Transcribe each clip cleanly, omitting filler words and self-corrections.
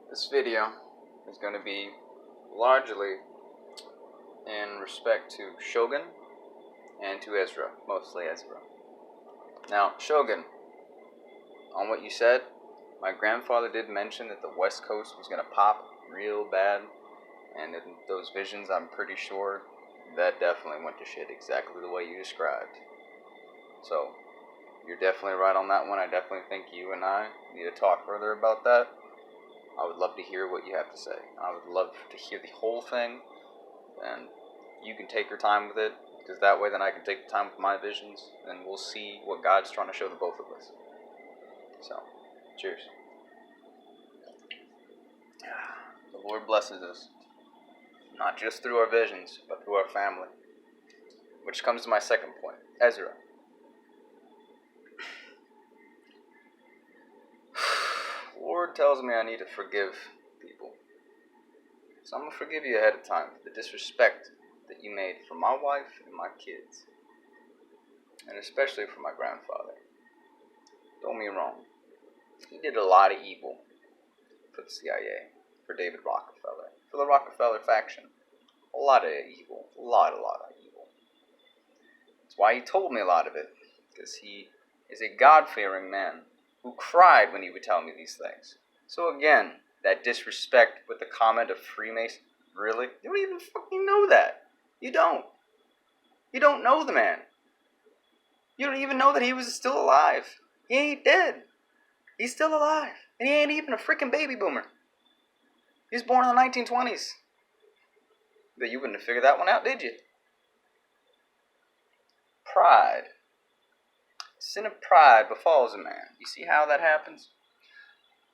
This video is going to be largely in respect to Shogun and to Ezra, mostly Ezra. Now, Shogun, on what you said, my grandfather did mention that the West Coast was going to pop real bad, and in those visions, I'm pretty sure that definitely went to shit exactly the way you described. So, you're definitely right on that one. I definitely think you and I need to talk further about that. I would love to hear what you have to say. I would love to hear the whole thing, and you can take your time with it, because that way then I can take the time with my visions, and we'll see what God's trying to show the both of us. So, cheers. The Lord blesses us, not just through our visions, but through our family. Which comes to my second point, Ezra. The Lord tells me I need to forgive people. So I'm going to forgive you ahead of time for the disrespect that you made for my wife and my kids. And especially for my grandfather. Don't get me wrong. He did a lot of evil for the CIA, for David Rockefeller, for the Rockefeller faction. A lot of evil. A lot of evil. That's why he told me a lot of it. Because he is a God-fearing man who cried when he would tell me these things. So again, that disrespect with the comment of Freemason, really? You don't even fucking know that. You don't. You don't know the man. You don't even know that he was still alive. He ain't dead. He's still alive. And he ain't even a freaking baby boomer. He was born in the 1920s. But you wouldn't have figured that one out, did you? Pride. Sin of pride befalls a man. You see how that happens?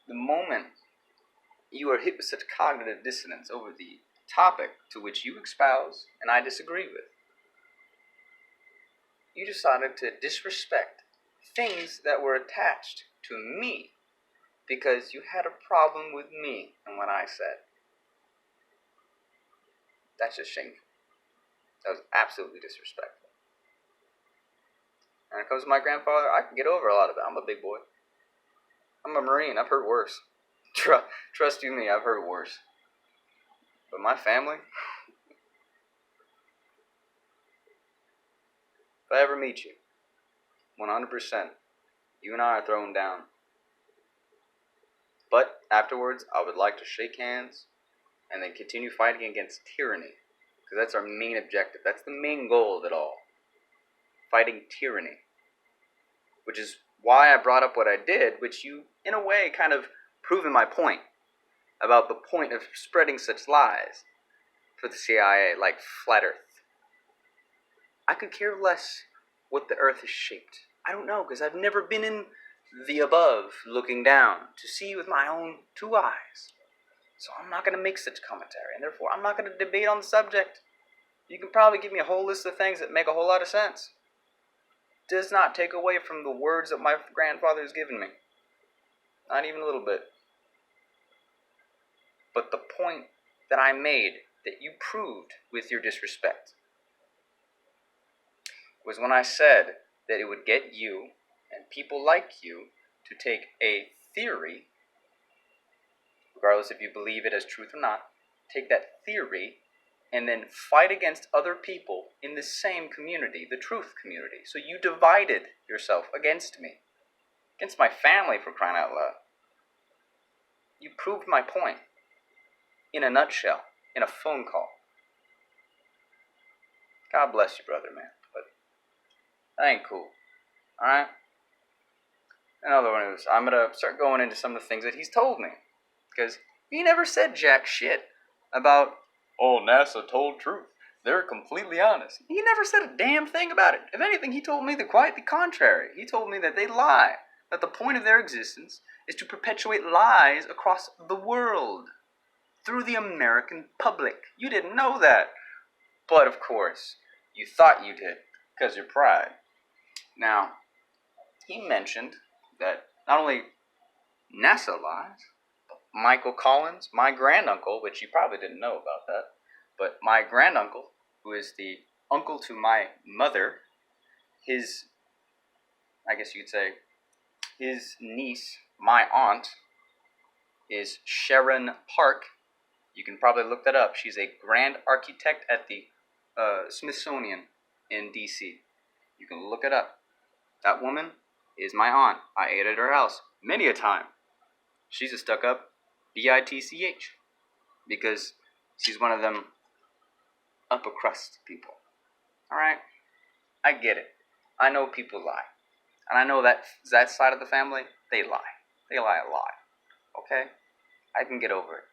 The moment you are hit with such cognitive dissonance over the topic to which you espouse and I disagree with, you decided to disrespect things that were attached to me because you had a problem with me and what I said. That's just shameful. That was absolutely disrespectful. And when it comes to my grandfather, I can get over a lot of it. I'm a big boy. I'm a Marine. I've heard worse. Trust you me, I've heard worse. But my family, if I ever meet you, 100%, you and I are thrown down. But afterwards, I would like to shake hands and then continue fighting against tyranny. Because that's our main objective. That's the main goal of it all. Fighting tyranny. Which is why I brought up what I did, which you, in a way, kind of proven my point about the point of spreading such lies for the CIA, like flat Earth. I could care less what the Earth is shaped. I don't know, because I've never been in the above, looking down, to see with my own two eyes. So I'm not going to make such commentary, and therefore I'm not going to debate on the subject. You can probably give me a whole list of things that make a whole lot of sense. Does not take away from the words that my grandfather has given me. Not even a little bit. But the point that I made, that you proved with your disrespect, was when I said that it would get you, and people like you, to take a theory, regardless if you believe it as truth or not, take that theory and then fight against other people in the same community, the truth community. So you divided yourself against me, against my family, for crying out loud. You proved my point, in a nutshell, in a phone call. God bless you, brother, man, but that ain't cool, alright? In other words, I'm going to start going into some of the things that he's told me, because he never said jack shit about, oh, NASA told truth. They're completely honest. He never said a damn thing about it. If anything, he told me quite the contrary. He told me that they lie, that the point of their existence is to perpetuate lies across the world through the American public. You didn't know that. But, of course, you thought you did because of your pride. Now, he mentioned that not only NASA lies, Michael Collins, my granduncle, which you probably didn't know about that, but my granduncle, who is the uncle to my mother, his, I guess you could say, his niece, my aunt, is Sharon Park. You can probably look that up. She's a grand architect at the Smithsonian in D.C. You can look it up. That woman is my aunt. I ate at her house many a time. She's a stuck-up bitch because she's one of them upper crust people. All right? I get it. I know people lie. And I know that side of the family, they lie. They lie a lot. Okay? I can get over it.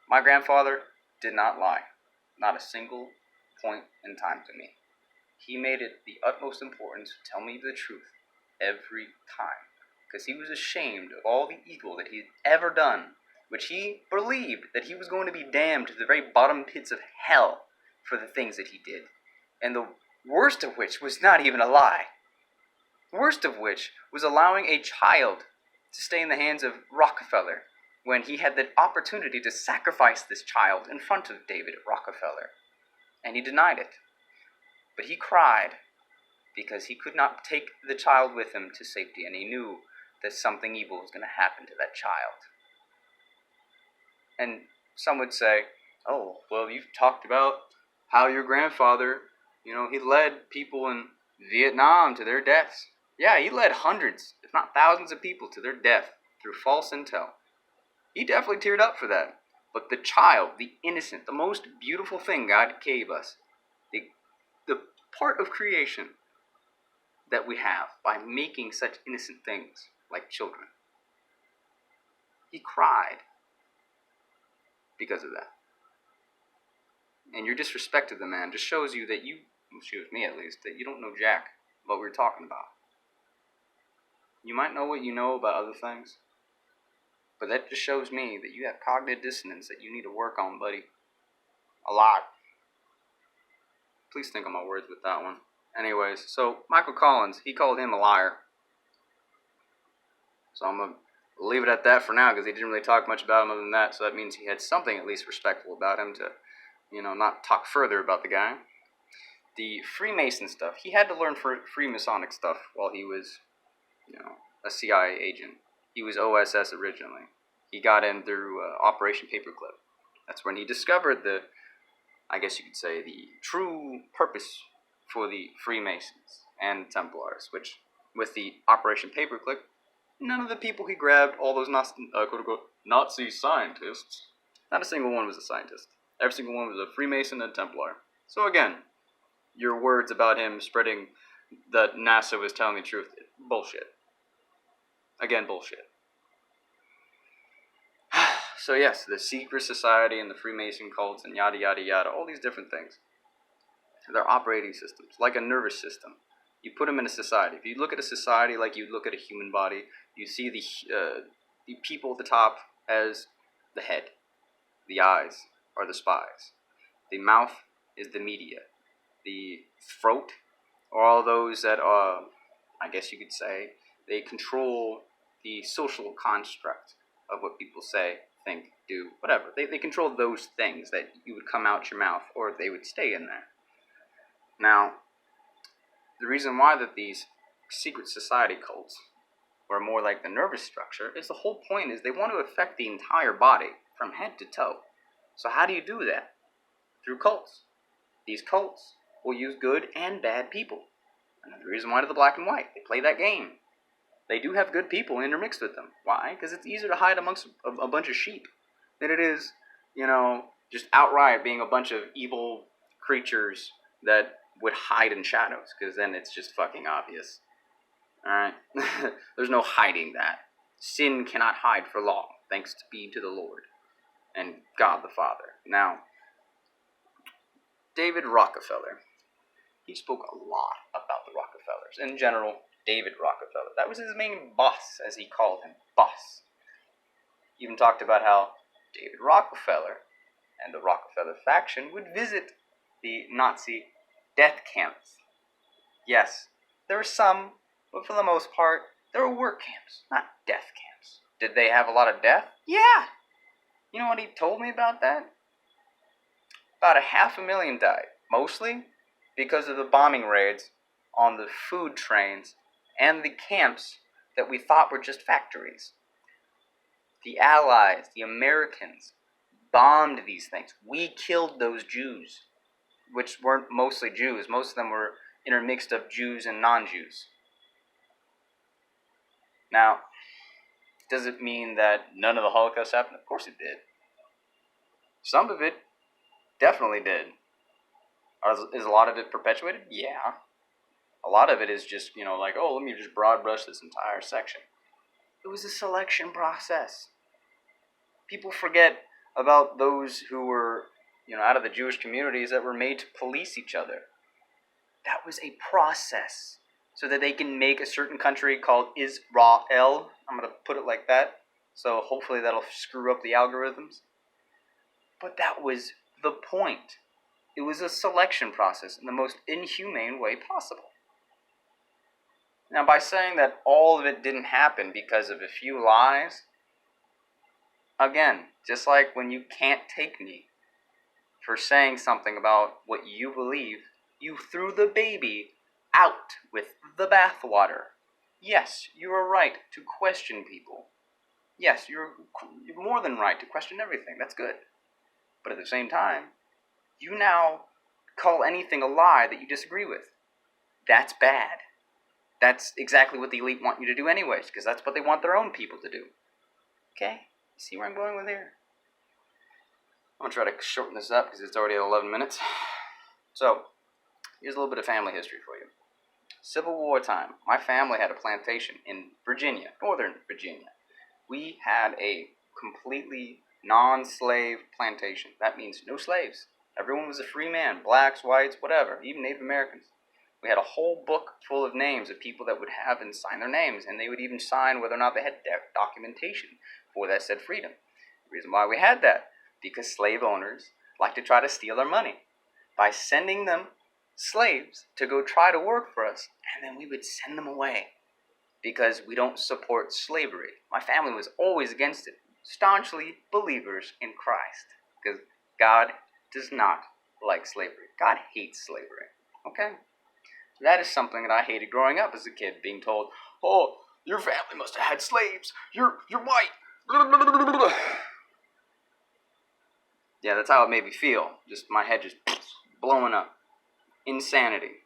My grandfather did not lie. Not a single point in time to me. He made it the utmost importance to tell me the truth every time. Because he was ashamed of all the evil that he had ever done, which he believed that he was going to be damned to the very bottom pits of hell for the things that he did. And the worst of which was not even a lie. The worst of which was allowing a child to stay in the hands of Rockefeller when he had the opportunity to sacrifice this child in front of David Rockefeller. And he denied it. But he cried because he could not take the child with him to safety, and he knew that something evil was going to happen to that child. And some would say, oh, well, you've talked about how your grandfather, he led people in Vietnam to their deaths. Yeah, he led hundreds, if not thousands of people to their death through false intel. He definitely teared up for that. But the child, the innocent, the most beautiful thing God gave us, the part of creation that we have by making such innocent things like children, he cried because of that. And your disrespect of the man just shows you that shows me at least, that you don't know jack what we're talking about. You might know what you know about other things, but that just shows me that you have cognitive dissonance that you need to work on, buddy. A lot. Please think of my words with that one. Anyways, so Michael Collins, he called him a liar. So I'm going to leave it at that for now because he didn't really talk much about him other than that. So that means he had something at least respectful about him to, not talk further about the guy. The Freemason stuff, he had to learn Freemasonic stuff while he was, a CIA agent. He was OSS originally. He got in through Operation Paperclip. That's when he discovered the true purpose for the Freemasons and Templars, which, with the Operation Paperclip, none of the people he grabbed, all those Nazi scientists, not a single one was a scientist. Every single one was a Freemason and Templar. So again, your words about him spreading that NASA was telling the truth, bullshit. Again, bullshit. So yes, the secret society and the Freemason cults and yada yada yada, all these different things. They're operating systems, like a nervous system. You put them in a society. If you look at a society like you look at a human body, you see the people at the top as the head. The eyes are the spies. The mouth is the media. The throat are all those that are, they control the social construct of what people say, think, do, whatever. They control those things that you would come out your mouth or they would stay in there. Now, the reason why that these secret society cults are more like the nervous structure is the whole point is they want to affect the entire body from head to toe. So how do you do that? Through cults. These cults will use good and bad people. Another reason why they're the black and white. They play that game. They do have good people intermixed with them. Why? Because it's easier to hide amongst a bunch of sheep than it is, just outright being a bunch of evil creatures that would hide in shadows, because then it's just fucking obvious. Alright? There's no hiding that. Sin cannot hide for long, thanks be to the Lord and God the Father. Now, David Rockefeller, he spoke a lot about the Rockefellers. In general, David Rockefeller. That was his main boss, as he called him. Boss. He even talked about how David Rockefeller and the Rockefeller faction would visit the Nazi death camps. Yes, there were some, but for the most part, there were work camps, not death camps. Did they have a lot of death? Yeah. You know what he told me about that? About 500,000 died, mostly because of the bombing raids on the food trains and the camps that we thought were just factories. The Allies, the Americans, bombed these things. We killed those Jews, which weren't mostly Jews. Most of them were intermixed of Jews and non-Jews. Now, does it mean that none of the Holocaust happened? Of course it did. Some of it definitely did. Is a lot of it perpetuated? Yeah. A lot of it is just, like, oh, let me just broad brush this entire section. It was a selection process. People forget about those who were, out of the Jewish communities that were made to police each other. That was a process so that they can make a certain country called Israel. I'm going to put it like that. So hopefully that'll screw up the algorithms. But that was the point. It was a selection process in the most inhumane way possible. Now, by saying that all of it didn't happen because of a few lies, again, just like when you can't take me for saying something about what you believe, you threw the baby out with the bathwater. Yes, you are right to question people. Yes, you're more than right to question everything. That's good. But at the same time, you now call anything a lie that you disagree with. That's bad. That's exactly what the elite want you to do anyways, because that's what they want their own people to do. Okay? See where I'm going with here? I'm going to try to shorten this up because it's already at 11 minutes. So, here's a little bit of family history for you. Civil War time. My family had a plantation in Virginia, Northern Virginia. We had a completely non-slave plantation. That means no slaves. Everyone was a free man, blacks, whites, whatever, even Native Americans. We had a whole book full of names of people that would have and sign their names, and they would even sign whether or not they had documentation for that said freedom. The reason why we had that, because slave owners like to try to steal our money by sending them slaves to go try to work for us, and then we would send them away because we don't support slavery. My family was always against it, staunchly believers in Christ, because God does not like slavery. God hates slavery. Okay? That is something that I hated growing up as a kid, being told, oh, your family must have had slaves. You're white. Yeah, that's how it made me feel. Just my head just blowing up. Insanity.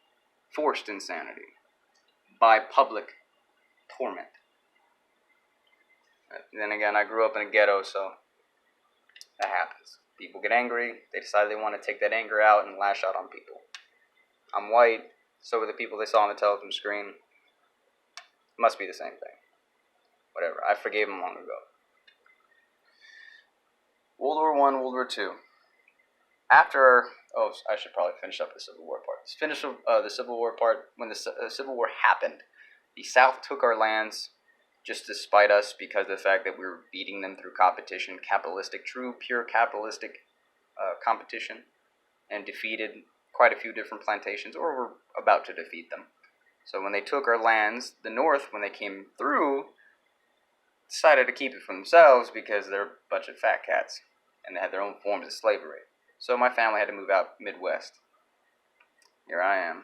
Forced insanity. By public torment. Then again, I grew up in a ghetto, so that happens. People get angry. They decide they want to take that anger out and lash out on people. I'm white. So were the people they saw on the television screen. It must be the same thing. Whatever. I forgave them long ago. World War I, World War II. After... Oh, I should probably finish up the Civil War part. Let's finish the Civil War part. When the Civil War happened, the South took our lands just to spite us because of the fact that we were beating them through competition, true, pure capitalistic competition, and defeated quite a few different plantations, or were about to defeat them. So when they took our lands, the North, when they came through, decided to keep it for themselves because they're a bunch of fat cats, and they had their own forms of slavery. So my family had to move out Midwest. Here I am.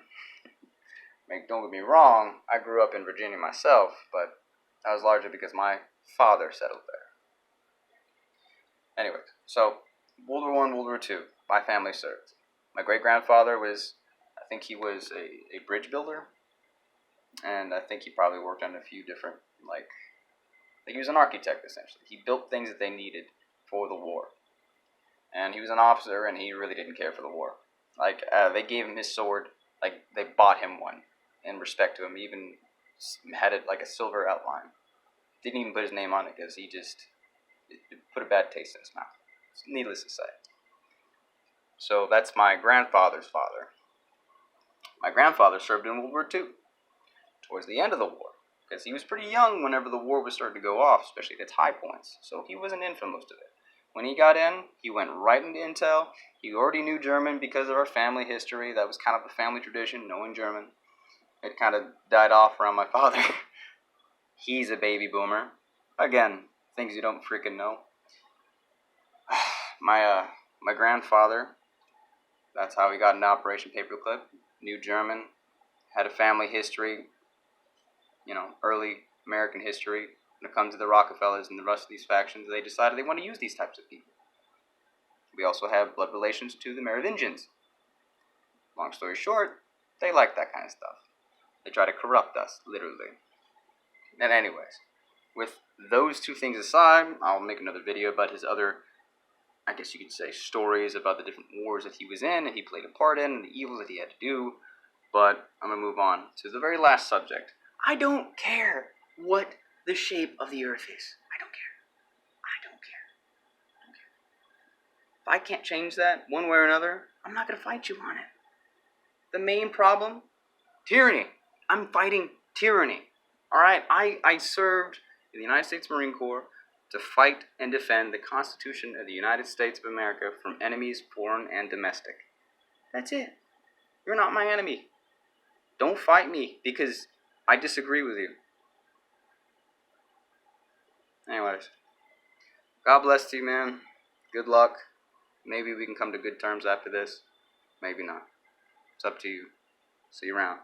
Don't get me wrong, I grew up in Virginia myself, but that was largely because my father settled there. Anyway, so World War I, World War II, my family served. My great-grandfather was, I think he was a bridge builder, and I think he probably worked on a few different, I think he was an architect, essentially. He built things that they needed for the war. And he was an officer, and he really didn't care for the war. They gave him his sword, they bought him one, in respect to him. He even had it like a silver outline. Didn't even put his name on it, because it put a bad taste in his mouth. Needless to say. So that's my grandfather's father. My grandfather served in World War II, towards the end of the war, because he was pretty young whenever the war was starting to go off, especially at its high points, so he wasn't in for most of it. When he got in, he went right into intel. He already knew German because of our family history. That was kind of a family tradition, knowing German. It kind of died off around my father. He's a baby boomer. Again, things you don't freaking know. My grandfather, that's how he got into Operation Paperclip. Knew German, had a family history, early American history, When it comes to the Rockefellers and the rest of these factions, they decided they want to use these types of people. We also have blood relations to the Merovingians. Long story short, they like that kind of stuff. They try to corrupt us, literally. And anyways, with those two things aside, I'll make another video about his other, I guess you could say, stories about the different wars that he was in and he played a part in and the evils that he had to do. But I'm going to move on to the very last subject. I don't care what the shape of the earth is. I don't care. I don't care. If I can't change that one way or another, I'm not going to fight you on it. The main problem? Tyranny. I'm fighting tyranny. Alright? I served in the United States Marine Corps to fight and defend the Constitution of the United States of America from enemies, foreign and domestic. That's it. You're not my enemy. Don't fight me because I disagree with you. Anyways, God bless you, man. Good luck. Maybe we can come to good terms after this. Maybe not. It's up to you. See you around.